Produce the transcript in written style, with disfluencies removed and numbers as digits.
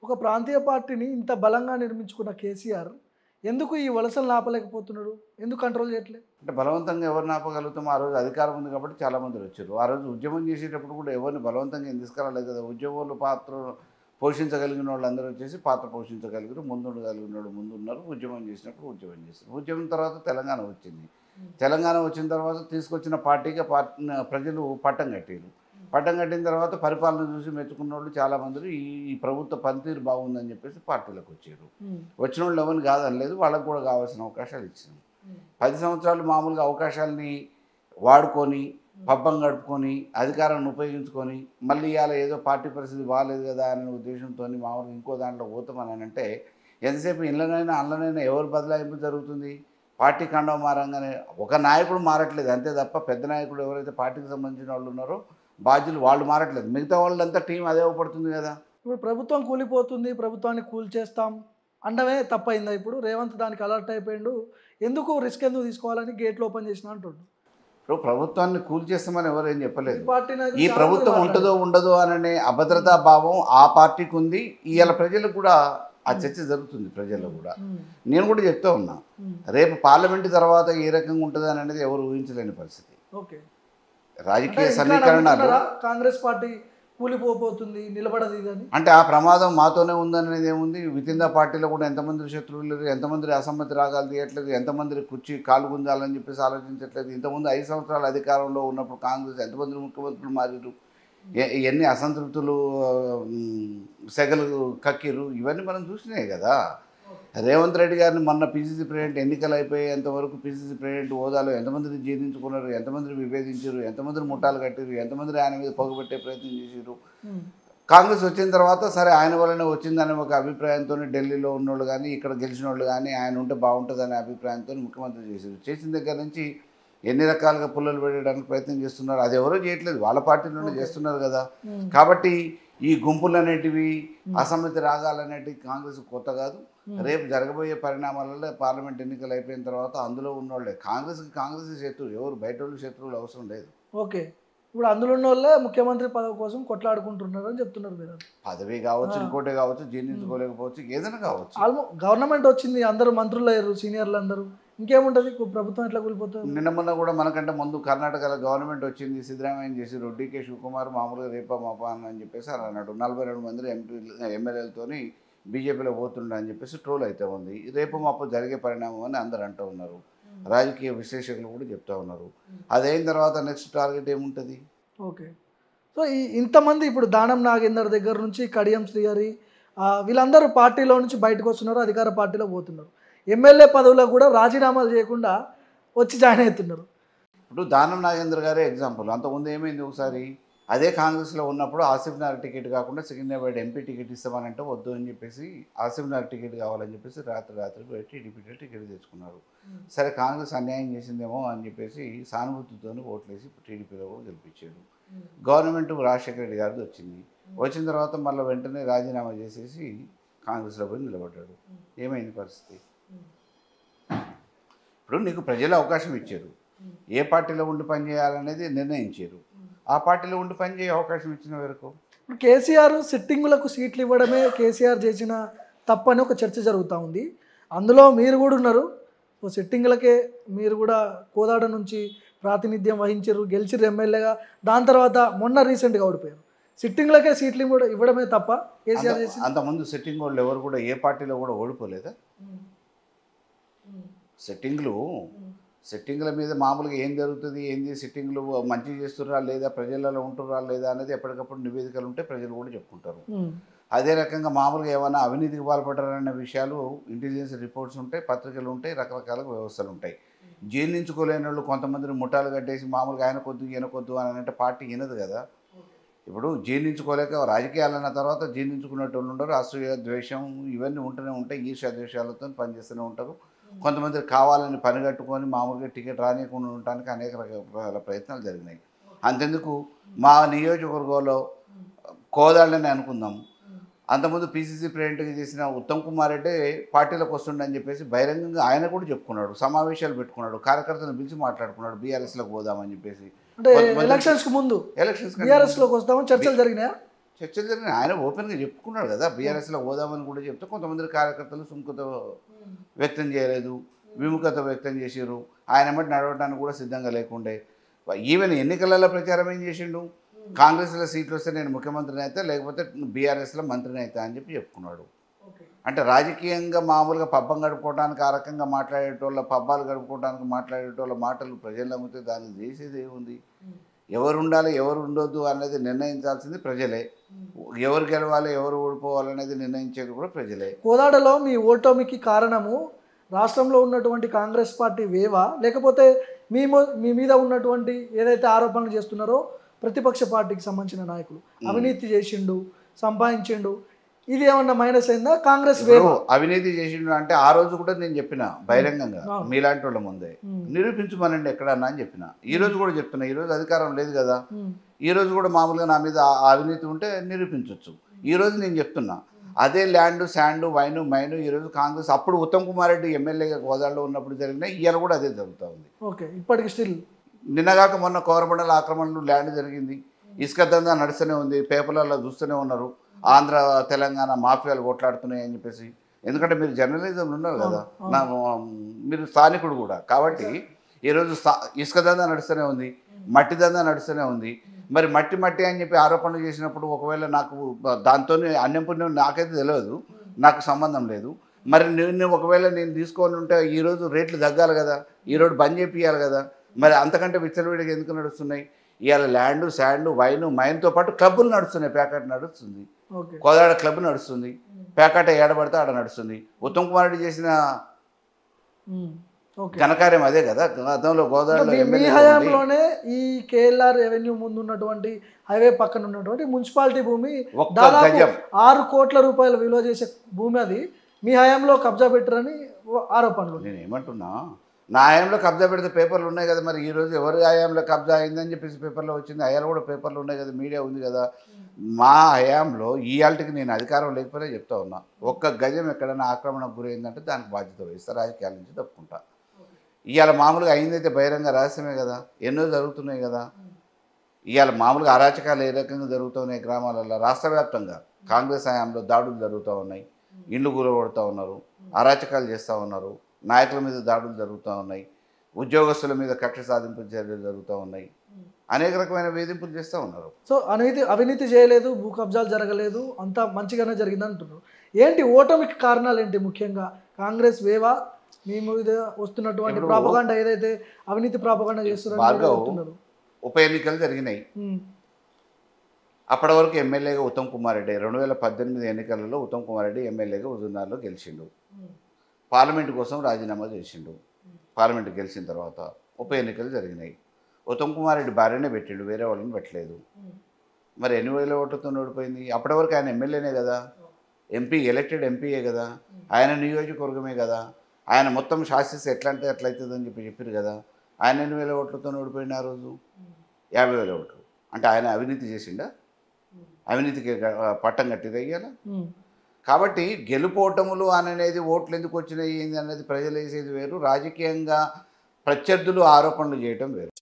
ఒక ప్రాంతీయ పార్టీని ఇంత బలంగా నిర్మించుకున్న కేసీఆర్ ఎందుకు ఈ వలసలు ఆపలేకపోతున్నాడు? ఎందుకు కంట్రోల్ చేయట్లేదు? అంటే బలవంతంగా ఎవరిని ఆపగలుగుతాం? ఆ రోజు అధికారం ఉంది కాబట్టి చాలామంది వచ్చారు. ఆ రోజు ఉద్యమం చేసేటప్పుడు కూడా ఎవరిని బలవంతంగా ఏం తీసుకురాలేదు కదా. ఉద్యమంలో పాత్ర పోషించగలిగిన వాళ్ళందరూ వచ్చేసి పాత్ర పోషించగలిగారు. ముందుండగలిగిన వాళ్ళు ముందున్నారు. ఉద్యమం చేసినప్పుడు ఉద్యమం చేశారు. ఉద్యమం తర్వాత తెలంగాణ వచ్చింది. తెలంగాణ వచ్చిన తర్వాత తీసుకొచ్చిన పార్టీకి ప్రజలు పట్టం కట్టారు. పట్టం కట్టిన తర్వాత పరిపాలన చూసి మెచ్చుకున్న వాళ్ళు చాలామంది ఈ ప్రభుత్వ పనితీరు బాగుందని చెప్పేసి పార్టీలకు వచ్చారు. వచ్చిన వాళ్ళు ఎవరిని కాదనలేదు, వాళ్ళకు కూడా కావాల్సిన అవకాశాలు ఇచ్చినాం. 10 సంవత్సరాలు మామూలుగా అవకాశాలని వాడుకొని పబ్బం గడుపుకొని అధికారాన్ని ఉపయోగించుకొని మళ్ళీ ఇవాళ ఏదో పార్టీ పరిస్థితి బాగాలేదు కదా అనే ఉద్దేశంతో మామూలుగా ఇంకో దాంట్లో పోతామని అంటే ఎంతసేపు ఇళ్ళనైనా అల్లనైనా ఎవరు బదలాయింపు జరుగుతుంది? పార్టీ కండవ మారంగానే ఒక నాయకుడు మారట్లేదు అంతే తప్ప పెద్ద నాయకుడు ఎవరైతే పార్టీకి సంబంధించిన వాళ్ళు ఉన్నారో బాధ్యులు వాళ్ళు మారట్లేదు. మిగతా వాళ్ళంతా టీం అదే పడుతుంది కదా. ఇప్పుడు ప్రభుత్వం కూలిపోతుంది, ప్రభుత్వాన్ని కూల్చేస్తాం అండమే తప్పైందా? ఇప్పుడు రేవంత్ దానికి అలర్ట్ అయిపోయిండు, ఎందుకు రిస్క్ ఎందుకు తీసుకోవాలని గేట్లు ఓపెన్ చేసిన అంటుండు. ఇప్పుడు ప్రభుత్వాన్ని కూల్చేస్తామని ఎవరు ఏం చెప్పలేదు. పార్టీని ఈ ప్రభుత్వం ఉంటుందో ఉండదో అనే అభద్రతా భావం ఆ పార్టీకి ఉంది. ఇవాళ ప్రజలకు కూడా ఆ చర్చ జరుగుతుంది. ప్రజల్లో కూడా నేను కూడా చెప్తా ఉన్నా, రేపు పార్లమెంటు తర్వాత ఏ రకంగా ఉంటుంది అని అనేది ఎవరు ఊహించలేని పరిస్థితి. ఓకే, రాజకీయ సమీకరణాలు కాంగ్రెస్ పార్టీ కూలిపోతుంది, నిలబడదు ఇదని అంటే ఆ ప్రమాదం మాతోనే ఉందనేది ఏముంది? వితిన్ ద పార్టీలో కూడా ఎంతమంది శత్రువులు లేరు, ఎంతమంది అసమ్మతి రాగాలు తీయట్లేదు, ఎంతమంది కుర్చీ కాలు గుంజాలని చెప్పేసి ఆలోచించట్లేదు. ఇంతకుముందు 5 సంవత్సరాలు అధికారంలో ఉన్నప్పుడు కాంగ్రెస్ ఎంతమంది ముఖ్యమంత్రులు మారిరు, ఎన్ని అసంతృప్తులు సెగలు కక్కిరు, ఇవన్నీ మనం చూసినాయి కదా. రేవంత్ రెడ్డి గారిని మొన్న పీసీసీ ప్రెసిడెంట్ ఎన్నికలు అయిపోయేంతవరకు పీసీసీ ప్రెసిడెంట్ హోదాలో ఎంతమందిని జీర్ణించుకున్నారు, ఎంతమందిని విభేదించారు, ఎంతమందిని ముఠాలు కట్టారు, ఎంతమందిని ఆయన మీద పొగబెట్టే ప్రయత్నం చేశారు. కాంగ్రెస్ వచ్చిన తర్వాత సరే ఆయన వల్లనే వచ్చిందనే ఒక అభిప్రాయంతో ఢిల్లీలో ఉన్నోళ్ళు కానీ ఇక్కడ గెలిచిన వాళ్ళు కానీ ఆయన ఉంటే బాగుంటుందనే అభిప్రాయంతో ముఖ్యమంత్రి చేశారు. చేసిన దగ్గర నుంచి ఎన్ని రకాలుగా పుల్లలు పెట్టడానికి ప్రయత్నం చేస్తున్నారు. అది ఎవరో చేయట్లేదు, వాళ్ళ పార్టీలోనే చేస్తున్నారు కదా. కాబట్టి ఈ గుంపులు అనేటివి అసమ్మతి రాగాలనేటివి కాంగ్రెస్ కొత్త కాదు. రేపు జరగబోయే పరిణామాలలో పార్లమెంట్ ఎన్నికలు అయిపోయిన తర్వాత అందులో ఉన్నోళ్ళే కాంగ్రెస్ శత్రువు, ఎవరు బయట వాళ్ళు శత్రువులు అవసరం లేదు. ఓకే, ఇప్పుడు అందులో ఉన్న వాళ్ళే ముఖ్యమంత్రి పదవి కోసం కొట్లాడుకుంటున్నారు అని చెప్తున్నారు మీరు. పదవి కావచ్చు, ఇంకోటి కావచ్చు, జీర్ణించుకోలేకపోవచ్చు, ఏదైనా కావచ్చు. గవర్నమెంట్ వచ్చింది, అందరూ మంత్రులు అయ్యారు, సీనియర్లు అందరూ, ఇంకేముంటుంది? ప్రభుత్వం ఎట్లా కూలిపోతుంది? నిన్న మొన్న కూడా మనకంటే ముందు కర్ణాటకలో గవర్నమెంట్ వచ్చింది, సిద్ధరామయ్య చేసారు, డీకే శివకుమార్ మామూలుగా రేపా మాపా అని చెప్పేసి అని అన్నాడు. 42 మంది ఎమ్మెల్యేలతో బీజేపీలో పోతుండ అని చెప్పేసి ట్రోల్ అయితే ఉంది. రేపు మాపు జరిగే పరిణామం అని అందరు అంటూ ఉన్నారు, రాజకీయ విశ్లేషకులు కూడా చెప్తా ఉన్నారు. అదైన తర్వాత నెక్స్ట్ టార్గెట్ ఏముంటుంది? ఓకే, సో ఇంతమంది ఇప్పుడు దానం నాగేందర్ దగ్గర నుంచి కడియం శ్రీహరి వీళ్ళందరూ పార్టీలో నుంచి బయటకు వస్తున్నారు, అధికార పార్టీలో పోతున్నారు. ఎమ్మెల్యే పదవులకు కూడా రాజీనామాలు చేయకుండా వచ్చి జాయిన్ అవుతున్నారు. ఇప్పుడు దానం నాగేంద్ర గారే ఎగ్జాంపుల్. అంతకుముందు ఏమైంది, ఒకసారి అదే కాంగ్రెస్లో ఉన్నప్పుడు ఆసిఫ్ నగర్ టికెట్ కాకుండా సికింద్రాబాద్ ఎంపీ టికెట్ ఇస్తామనంటే వద్దు అని చెప్పేసి ఆసిఫ్ నగర్ టికెట్ కావాలని చెప్పేసి రాత్రి పోయి టీడీపీలో టికెట్ తెచ్చుకున్నారు. సరే కాంగ్రెస్ అన్యాయం చేసిందేమో అని చెప్పేసి సానుభూతితో ఓట్లేసి టీడీపీలో కూడా గెలిపించారు. గవర్నమెంట్ రాజశేఖర రెడ్డి గారిది వచ్చింది. వచ్చిన తర్వాత మళ్ళీ వెంటనే రాజీనామా చేసేసి కాంగ్రెస్లో పోయి నిలబడ్డాడు. ఏమైంది పరిస్థితి? ఇప్పుడు నీకు ప్రజలు అవకాశం ఇచ్చారు, ఏ పార్టీలో ఉండి పనిచేయాలనేది నిర్ణయించారు, ఆ పార్టీలో ఉండి పనిచేయ అవకాశం ఇచ్చిన వరకు. కేసీఆర్ సిట్టింగులకు సీట్లు ఇవ్వడమే కేసీఆర్ చేసిన తప్పని ఒక చర్చ జరుగుతూ ఉంది. అందులో మీరు కూడా ఉన్నారు. సో సిట్టింగులకే మీరు కూడా కోదాడ నుంచి ప్రాతినిధ్యం వహించారు, గెలిచిరు ఎమ్మెల్యేగా. దాని తర్వాత మొన్న రీసెంట్గా ఓడిపోయారు. సిట్టింగులకే సీట్లు ఇవ్వడమే తప్ప కేసీఆర్ చేసి. అంతకుముందు సిట్టింగ్ వాళ్ళు ఎవరు కూడా ఏ పార్టీలో కూడా ఓడిపోలేదా? సెట్టింగ్ల మీద మామూలుగా ఏం జరుగుతుంది, ఏంది, సిట్టింగ్లు మంచి చేస్తుర్రా లేదా, ప్రజలలో ఉంటుర్రా లేదా అనేది ఎప్పటికప్పుడు నివేదికలు ఉంటే ప్రజలు కూడా చెప్పుకుంటారు. అదే రకంగా మామూలుగా ఏమైనా అవినీతికి పాల్పడ్డారనే విషయాలు ఇంటెలిజెన్స్ రిపోర్ట్స్ ఉంటాయి, పత్రికలు ఉంటాయి, రకరకాల వ్యవస్థలు ఉంటాయి. జీర్ణించుకోలేని వాళ్ళు కొంతమందిని ముఠాలు కట్టేసి మామూలుగా ఆయన కొద్దు ఈయన కొద్దు అని అంటే పార్టీ వినదు కదా. ఇప్పుడు జీర్ణించుకోలేక రాజకీయాలు అన్న తర్వాత జీర్ణించుకునేటోళ్ళు ఉండరు, అసూయ ద్వేషం ఇవన్నీ ఉంటూనే ఉంటాయి, ఈర్ష్య ద్వేషాలతో పనిచేస్తూనే ఉంటారు. కొంతమంది కావాలని పని కట్టుకొని మామూలుగా టికెట్ రానియకుండా ఉండటానికి అనేక రకాల ప్రయత్నాలు జరిగినాయి. అంతెందుకు మా నియోజకవర్గంలో కోదాళ్ళని అనుకుందాం, అంతకుముందు పీసీసీ ప్రెసిడెంట్గా చేసిన ఉత్తమ్ కుమార్ రెడ్డి పార్టీలోకి వస్తుండని చెప్పేసి బహిరంగంగా ఆయన కూడా చెప్పుకున్నాడు, సమావేశాలు పెట్టుకున్నాడు, కార్యకర్తలను పిలిచి మాట్లాడుకున్నాడు బీఆర్ఎస్లోకి పోదామని చెప్పేసి. అంటే ఎలక్షన్స్ ముందు బీఆర్ఎస్లోకి వస్తామని చర్చలు జరిగినాయా? చర్చలు జరిగినాయి. ఆయన ఓపెన్గా చెప్పుకున్నాడు కదా, బీఆర్ఎస్లో పోదామని కూడా చెప్తే కొంతమంది కార్యకర్తలు సుముఖత వ్యక్తం చేయలేదు, విముఖత వ్యక్తం చేసారు. ఆయన ఎమ్మటి నడవడానికి కూడా సిద్ధంగా లేకుండే. ఈవెన్ ఎన్నికలలో ప్రచారం ఏం చేసిండు, కాంగ్రెస్లో సీట్లు వస్తే నేను ముఖ్యమంత్రిని అయితే, లేకపోతే బీఆర్ఎస్లో మంత్రిని అయితే అని చెప్పి చెప్పుకున్నాడు. అంటే రాజకీయంగా మామూలుగా పబ్బం గడుపుకోవడానికి ఆ రకంగా మాట్లాడేటోళ్ళ, పబ్బాలు గడుపుకోవడానికి మాట్లాడేటోళ్ళ మాటలు ప్రజలు అమ్మితే దానికి చేసేది ఏముంది? ఎవరు ఉండాలి ఎవరు ఉండొద్దు అనేది నిర్ణయించాల్సింది ప్రజలే. ఎవరు గెలవాలి ఎవరు ఓడిపోవాలనేది నిర్ణయించేది కూడా ప్రజలే. కోదాడలో మీ ఓటమికి కారణము రాష్ట్రంలో ఉన్నటువంటి కాంగ్రెస్ పార్టీ వేవా, లేకపోతే మీ మీద ఉన్నటువంటి ఏదైతే ఆరోపణలు చేస్తున్నారో ప్రతిపక్ష పార్టీకి సంబంధించిన నాయకులు అవినీతి చేసిండు, సంపాదించిండు, ఇది ఏమన్నా మైనస్ అయిందా? కాంగ్రెస్ వేవా అవినీతి చేసిండు అంటే ఆ రోజు కూడా నేను చెప్పిన బహిరంగంగా మీలాంటి వాళ్ళ ముందే, నిరూపించమనండి ఎక్కడన్నా అని చెప్పిన. ఈ రోజు కూడా చెప్తున్నా, ఈ రోజు అధికారం లేదు కదా, ఈ రోజు కూడా మామూలుగా నా మీద అవినీతి ఉంటే నిరూపించవచ్చు. ఈ రోజు నేను చెప్తున్నా, అదే ల్యాండ్ శాండ్ వైను మైను ఈరోజు కాంగ్రెస్ అప్పుడు ఉత్తమ్ కుమార్ రెడ్డి ఎమ్మెల్యేగా గోదావరిలో ఉన్నప్పుడు జరిగినాయి, ఇవాళ కూడా అదే జరుగుతూ ఉంది. ఓకే, ఇప్పటికి స్టిల్ నిన్నగాక మొన్న కోరమండల ఆక్రమణలు ల్యాండ్ జరిగింది, ఇసుక దందా నడుస్తూనే ఉంది, పేపర్లలో చూస్తూనే ఉన్నారు. ఆంధ్ర తెలంగాణ మాఫియాలు కొట్లాడుతున్నాయి అని చెప్పేసి. ఎందుకంటే మీరు జర్నలిజంలో ఉన్నారు కదా, మీరు స్థానికుడు కూడా కాబట్టి ఈరోజు ఇసుక దందా నడుస్తూనే ఉంది, మట్టి దందా నడుస్తూనే ఉంది. మరి మట్టి మట్టి అని చెప్పి ఆరోపణలు చేసినప్పుడు ఒకవేళ నాకు దాంతో అన్యం పుణ్యం నాకైతే తెలియదు, నాకు సంబంధం లేదు. మరి నేను ఒకవేళ నేను తీసుకొని ఉంటే ఈరోజు రేట్లు తగ్గాలి కదా, ఈరోజు బంద్ చేపియాలి కదా, మరి అంతకంటే విచ్చలవిడిగా ఎందుకు నడుస్తున్నాయి? ఇవాళ ల్యాండ్ శాండ్ వైను మైన్తో పాటు క్లబ్బులు నడుస్తున్నాయి, ప్యాకెట్ నడుస్తుంది, కోదాడ క్లబ్ నడుస్తుంది, ప్యాకెట్ ఏడబడితే ఆడ నడుస్తుంది. ఉత్తమ్ కుమార్ రెడ్డి చేసిన ఘనకార్యం అదే కదా. గతంలో గోదావరిలో మీ హయాంలోనే ఈ కేఎల్ఆర్ రెవెన్యూ ముందు ఉన్నటువంటి హైవే పక్కన ఉన్నటువంటి మున్సిపాలిటీ భూమి దాదాపు 6 కోట్ల రూపాయలు విలువ చేసే భూమి, అది మీ హయాంలో కబ్జా పెట్టారని ఆరోపణలు. నేను ఏమంటున్నా, నా హయాంలో కబ్జా పెడితే పేపర్లు ఉన్నాయి కదా, మరి ఈరోజు ఎవరి హయాంలో కబ్జా అయిందని చెప్పేసి పేపర్లో వచ్చింది, హయాలు కూడా పేపర్లు ఉన్నాయి కదా, మీడియా ఉంది కదా. మా హయాంలో ఈ ఆల్టికి నేను అధికారం లేకపోయినా చెప్తా ఉన్నా, ఒక్క గజం ఎక్కడైనా ఆక్రమణకు గురైందంటే దానికి బాధ్యత వహిస్తా, రాజకీయాల నుంచి తప్పుకుంటా. ఇవాళ మామూలుగా అయిందైతే బహిరంగ రహస్యమే కదా, ఎన్నో జరుగుతున్నాయి కదా. ఇవాళ మామూలుగా అరాచకాలు ఏ రకంగా జరుగుతున్నాయి గ్రామాలలో, రాష్ట్ర వ్యాప్తంగా కాంగ్రెస్ హయాంలో దాడులు జరుగుతూ ఉన్నాయి, ఇండ్లు కూలగొడుతూ ఉన్నారు, అరాచకాలు చేస్తూ ఉన్నారు, నాయకుల మీద దాడులు జరుగుతూ ఉన్నాయి, ఉద్యోగస్తుల మీద కక్ష సాధింపు చర్యలు జరుగుతూ ఉన్నాయి, అనేక రకమైన వేధింపులు చేస్తూ ఉన్నారు. సో అవినీతి చేయలేదు, భూ కబ్జాలు జరగలేదు, అంతా మంచిగానే జరిగింది అంటున్నారు. ఏంటి ఓటమికి కారణాలు ఏంటి? ముఖ్యంగా కాంగ్రెస్ వేవా, మీ మీద వస్తున్నటువంటి ప్రాపగాండా ఏదైతే అవినీతి ప్రాపగాండా చేస్తున్నారు? ఉప ఎన్నికలు జరిగినాయి, అప్పటి వరకు ఎమ్మెల్యేగా ఉత్తమ్ కుమార్ రెడ్డి 2018 ఎన్నికలలో ఉత్తమ్ కుమార్ రెడ్డి ఎమ్మెల్యేగా హుజూర్నగర్లో గెలిచిండు, పార్లమెంటు కోసం రాజీనామా చేసిండు. పార్లమెంటు గెలిచిన తర్వాత ఉప ఎన్నికలు జరిగినాయి, ఉత్తమ్ కుమార్ రెడ్డి భార్యనే పెట్టిండు, వేరే వాళ్ళని పెట్టలేదు. మరి ఎన్ని వేల ఓట్లతో ఓడిపోయింది? అప్పటి వరకు ఆయన ఎమ్మెల్యేనే కదా, ఎంపీ ఎలక్టెడ్ ఎంపీయే కదా, ఆయన నియోజకవర్గమే కదా, ఆయన మొత్తం శాసిస్తే ఎట్లా అంటే ఎట్లయితుందని చెప్పారు కదా. ఆయన ఎన్ని వేల ఓట్లతో ఓడిపోయింది? ఆ రోజు 50,000 ఓట్లు. అంటే ఆయన అవినీతి చేసిండా? అవినీతికి పట్టం కట్టిదా ఇయ్యాల? కాబట్టి గెలుపోటములు అనేది ఓట్లు ఎందుకు వచ్చినాయి ఏంది అనేది ప్రజలు వేసేది వేరు, రాజకీయంగా ప్రత్యర్థులు ఆరోపణలు చేయటం వేరు.